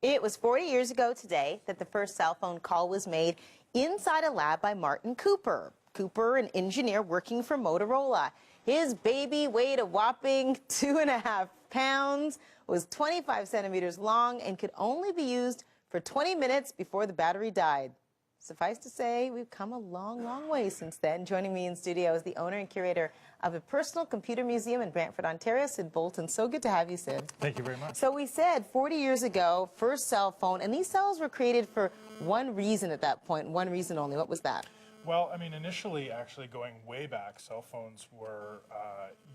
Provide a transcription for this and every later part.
It was 40 years ago today that the first cell phone call was made inside a lab by Martin Cooper. Cooper, an engineer working for Motorola. His baby weighed a whopping 2.5 pounds, was 25 centimeters long, and could only be used for 20 minutes before the battery died. Suffice to say, we've come a long, long way since then. Joining me in studio is the owner and curator of a personal computer museum in Brantford, Ontario, Sid Bolton. So good to have you, Sid. Thank you very much. So we said 40 years ago, first cell phone, and these cells were created for one reason at that point, one reason only. What was that? Well, I mean, initially, actually going way back, cell phones were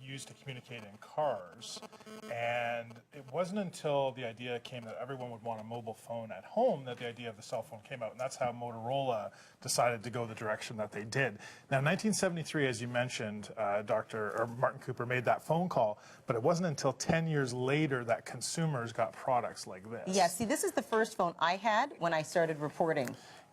used to communicate in cars, and it wasn't until the idea came that everyone would want a mobile phone at home that the idea of the cell phone came out, and that's how Motorola decided to go the direction that they did. Now, in 1973, as you mentioned, Martin Cooper made that phone call, but it wasn't until 10 years later that consumers got products like this. Yeah, see, this is the first phone I had when I started reporting.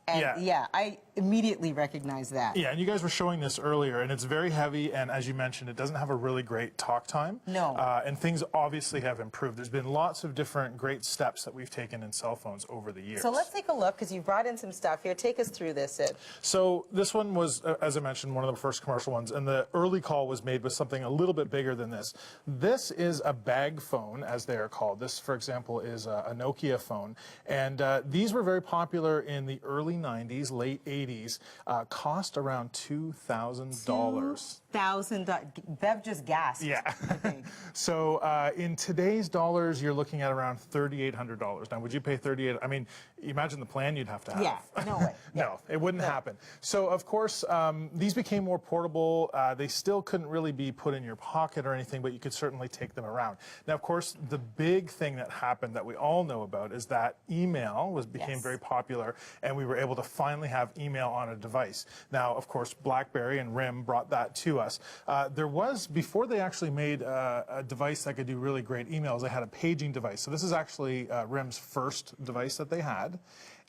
And yeah, I immediately recognized that. Yeah, and you guys were showing this earlier, and it's very heavy, and as you mentioned, it doesn't have a really great talk time. No. And things obviously have improved. There's been lots of different great steps that we've taken in cell phones over the years. So let's take a look, because you brought in some stuff here. Take us through this, Sid. So this one was, as I mentioned, one of the first commercial ones, and the early call was made with something a little bit bigger than this. This is a bag phone, as they are called. This, for example, is a Nokia phone, and these were very popular in the early 90s, late 80s, cost around $2,000. $2,000. Bev just gasped. Yeah. I think. So in today's dollars, you're looking at around $3,800. Now, would you pay $3,800? I mean, imagine the plan you'd have to have. Yeah, no way. No, it wouldn't happen. So, of course, these became more portable. They still couldn't really be put in your pocket or anything, but you could certainly take them around. Now, of course, the big thing that happened that we all know about is that email became very popular, and we were able to finally have email on a device. Now, of course, BlackBerry and RIM brought that to us. There was, before they actually made a device that could do really great emails, they had a paging device. So this is actually RIM's first device that they had.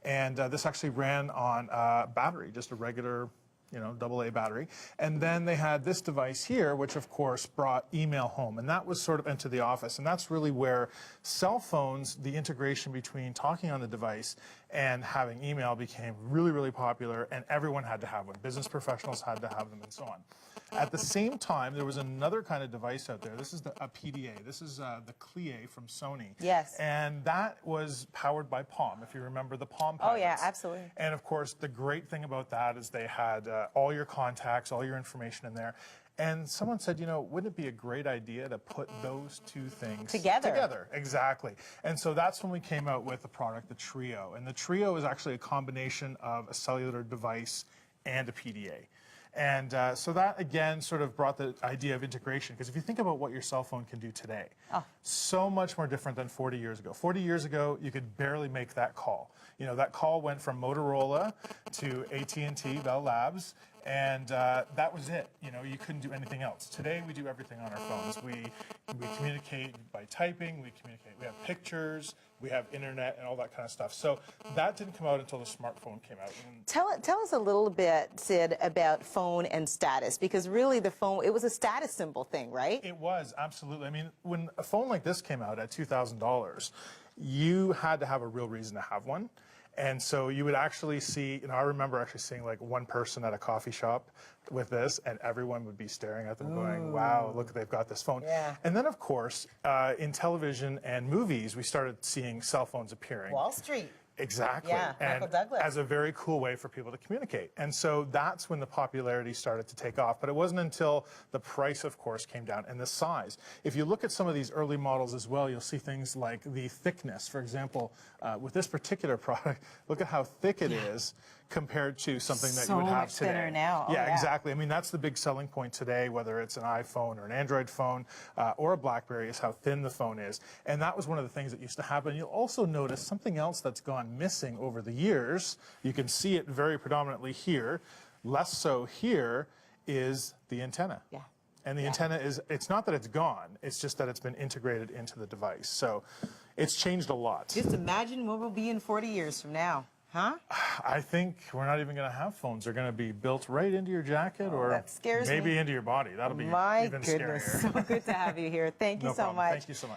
And this actually ran on battery, just a regular, AA battery. And then they had this device here, which of course brought email home. And that was sort of into the office. And that's really where cell phones, the integration between talking on the device and having email became really, really popular. And everyone had to have one. Business professionals had to have them and so on. At the same time, there was another kind of device out there. This is a PDA. This is the Clie from Sony. Yes. And that was powered by Palm, if you remember the Palm pilots. Oh, yeah, absolutely. And, of course, the great thing about that is they had all your contacts, all your information in there. And someone said, wouldn't it be a great idea to put those two things together? Exactly. And so that's when we came out with the product, the Trio. And the Trio is actually a combination of a cellular device and a PDA. And so that, again, sort of brought the idea of integration. Because if you think about what your cell phone can do today, so much more different than 40 years ago. 40 years ago, you could barely make that call. That call went from Motorola to AT&T, Bell Labs, and that was it. You couldn't do anything else. Today, we do everything on our phones. We communicate by typing, we have pictures, we have internet and all that kind of stuff. So that didn't come out until the smartphone came out. Tell us a little bit, Sid, about phone and status, because really the phone, it was a status symbol thing, right? It was, absolutely. I mean, when a phone like this came out at $2,000, you had to have a real reason to have one. And so you would actually see, I remember actually seeing like one person at a coffee shop with this, and everyone would be staring at them going, wow, look, they've got this phone. Yeah. And then, of course, in television and movies, we started seeing cell phones appearing. Wall Street. Exactly. Yeah, and Michael Douglas. as a very cool way for people to communicate. And so that's when the popularity started to take off. But it wasn't until the price, of course, came down and the size. If you look at some of these early models as well, you'll see things like the thickness. For example, with this particular product, look at how thick it is compared to something that you would have today. Thinner now. Yeah, exactly. I mean, that's the big selling point today, whether it's an iPhone or an Android phone or a BlackBerry, is how thin the phone is. And that was one of the things that used to happen. You'll also notice something else that's gone missing over the years. You can see it very predominantly here. Less so here is the antenna. Yeah. And the antenna is, it's not that it's gone, it's just that it's been integrated into the device. So it's changed a lot. Just imagine where we'll be in 40 years from now. Huh? I think we're not even going to have phones. They're going to be built right into your jacket or that scares maybe me. into your body. That'll be My even goodness. scarier. So good to have you here. Thank you No so problem. much. Thank you so much.